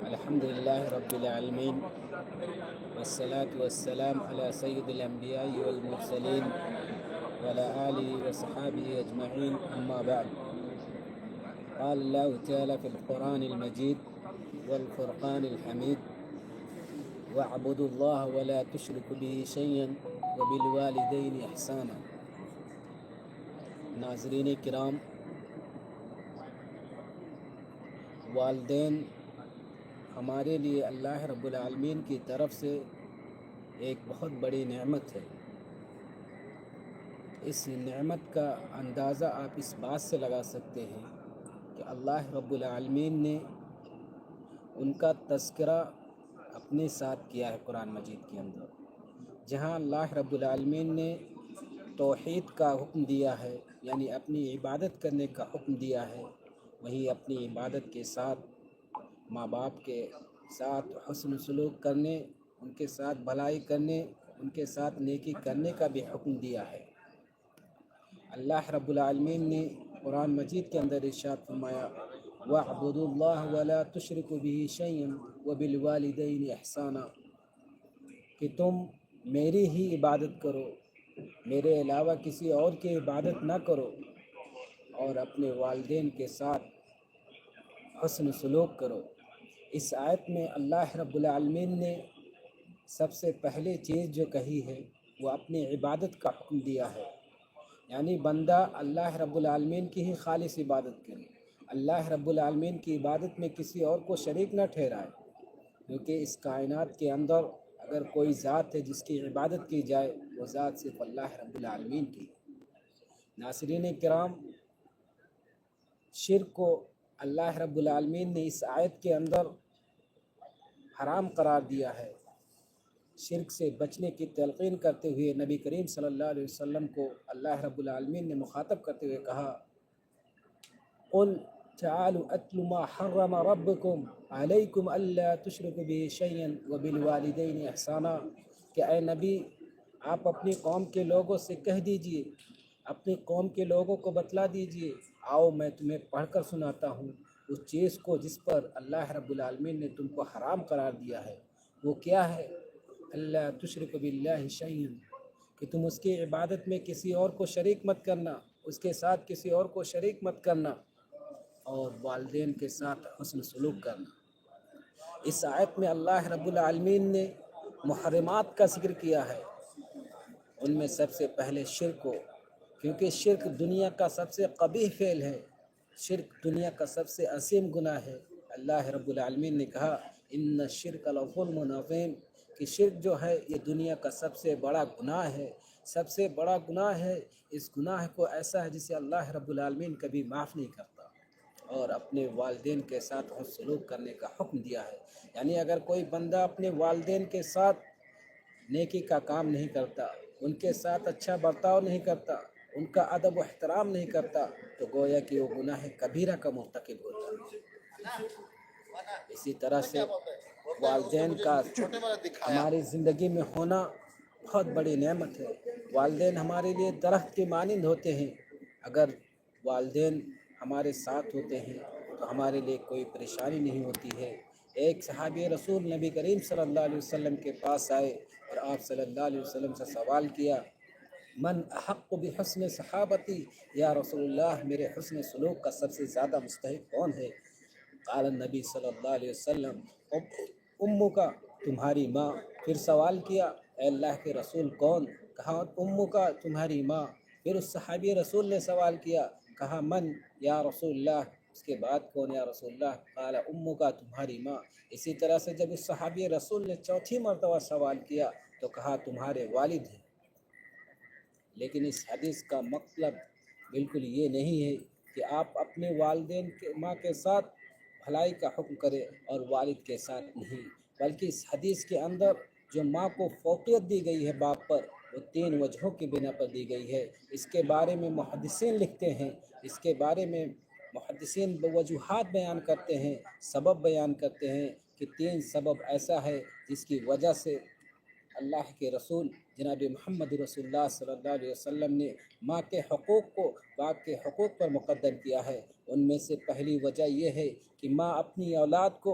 الحمد لله رب العالمين والصلاة والسلام على سيد الأنبياء والمرسلين وعلى آله وصحابه أجمعين، أما بعد. قال الله تعالى في القرآن المجيد والفرقان الحميد: واعبدوا الله ولا تشركوا به شيئا وبالوالدين إحسانا. ناظرین کرام، والدین ہمارے لیے اللہ رب العالمین کی طرف سے ایک بہت بڑی نعمت ہے۔ اس نعمت کا اندازہ آپ اس بات سے لگا سکتے ہیں کہ اللہ رب العالمین نے ان کا تذکرہ اپنے ساتھ کیا ہے قرآن مجید کے اندر، جہاں اللہ رب العالمین نے توحید کا حکم دیا ہے، یعنی اپنی عبادت کرنے کا حکم دیا ہے، وہیں اپنی عبادت کے ساتھ ماں باپ کے ساتھ حسن سلوک کرنے، ان کے ساتھ بھلائی کرنے، ان کے ساتھ نیکی کرنے کا بھی حکم دیا ہے۔ اللہ رب العالمین نے قرآن مجید کے اندر ارشاد فرمایا: وَاعْبُدُوا اللَّهَ وَلَا تُشْرِكُوا بِهِ شَيْئًا وَبِالْوَالِدَيْنِ إِحْسَانًا، کہ تم میری ہی عبادت کرو، میرے علاوہ کسی اور کی عبادت نہ کرو، اور اپنے والدین کے ساتھ حسن سلوک کرو۔ اس آیت میں اللہ رب العالمین نے سب سے پہلے چیز جو کہی ہے وہ اپنی عبادت کا حکم دیا ہے، یعنی بندہ اللہ رب العالمین کی ہی خالص عبادت کرے، اللہ رب العالمین کی عبادت میں کسی اور کو شریک نہ ٹھہرائے، کیونکہ اس کائنات کے اندر اگر کوئی ذات ہے جس کی عبادت کی جائے وہ ذات صرف اللہ رب العالمین کی۔ ناظرین کرام، شرک کو اللہ رب العالمین نے اس آیت کے اندر حرام قرار دیا ہے۔ شرک سے بچنے کی تلقین کرتے ہوئے نبی کریم صلی اللہ علیہ وسلم کو اللہ رب العالمین نے مخاطب کرتے ہوئے کہا: قل تعالوا اتل ما حرم ربکم علیکم الا تشرکوا به شیئا وبالوالدین احسانا، کہ اے نبی آپ اپنی قوم کے لوگوں سے کہہ دیجئے، اپنی قوم کے لوگوں کو بتلا دیجئے، آؤ میں تمہیں پڑھ کر سناتا ہوں اس چیز کو جس پر اللہ رب العالمین نے تم کو حرام قرار دیا ہے۔ وہ کیا ہے؟ اللہ تشرک باللہ شیئا، کہ تم اس کی عبادت میں کسی اور کو شریک مت کرنا، اس کے ساتھ کسی اور کو شریک مت کرنا، اور والدین کے ساتھ حسن سلوک کرنا۔ اس آیت میں اللہ رب العالمین نے محرمات کا ذکر کیا ہے، ان میں سب سے پہلے شرک کو، کیونکہ شرک دنیا کا سب سے قبیح فعل ہے، شرک دنیا کا سب سے عظیم گناہ ہے۔ اللہ رب العالمین نے کہا: ان الشرک لظلم عظیم، کہ شرک جو ہے یہ دنیا کا سب سے بڑا گناہ ہے، سب سے بڑا گناہ ہے۔ اس گناہ کو ایسا ہے جسے اللہ رب العالمین کبھی معاف نہیں کرتا، اور اپنے والدین کے ساتھ حسن سلوک کرنے کا حکم دیا ہے۔ یعنی اگر کوئی بندہ اپنے والدین کے ساتھ نیکی کا کام نہیں کرتا، ان کے ساتھ اچھا برتاؤ نہیں کرتا، ان کا ادب و احترام نہیں کرتا، تو گویا کہ وہ گناہ کبیرہ کا مرتکب ہوتا ہے۔ اسی طرح سے والدین کا ہماری زندگی میں ہونا بہت بڑی نعمت ہے۔ والدین ہمارے لیے درخت کے مانند ہوتے ہیں، اگر والدین ہمارے ساتھ ہوتے ہیں تو ہمارے لیے کوئی پریشانی نہیں ہوتی ہے۔ ایک صحابی رسول نبی کریم صلی اللہ علیہ وسلم کے پاس آئے اور آپ صلی اللہ علیہ وسلم سے سوال کیا: من احق بحسن صحابتی، یا رسول اللہ میرے حسن سلوک کا سب سے زیادہ مستحق کون ہے؟ قال النبی صلی اللہ علیہ وسلم: امک، تمہاری ماں۔ پھر سوال کیا: اے اللہ کے رسول کون؟ کہا: امک، تمہاری ماں۔ پھر اس صحابی رسول نے سوال کیا، کہا: من یا رسول اللہ، اس کے بعد کون یا رسول اللہ؟ قال امک، تمہاری ماں۔ اسی طرح سے جب اس صحابی رسول نے چوتھی مرتبہ سوال کیا تو کہا: تمہارے والد ہیں۔ لیکن اس حدیث کا مطلب بالکل یہ نہیں ہے کہ آپ اپنے والدین کے ماں کے ساتھ بھلائی کا حکم کریں اور والد کے ساتھ نہیں، بلکہ اس حدیث کے اندر جو ماں کو فوقیت دی گئی ہے باپ پر، وہ 3 وجہوں کی بنا پر دی گئی ہے۔ اس کے بارے میں محدثین لکھتے ہیں، اس کے بارے میں محدثین وجوہات بیان کرتے ہیں، سبب بیان کرتے ہیں کہ 3 سبب ایسا ہے جس کی وجہ سے اللہ کے رسول جناب محمد رسول اللہ صلی اللہ علیہ وسلم نے ماں کے حقوق کو باپ کے حقوق پر مقدم کیا ہے۔ ان میں سے پہلی وجہ یہ ہے کہ ماں اپنی اولاد کو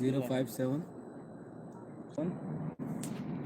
057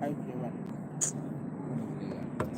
5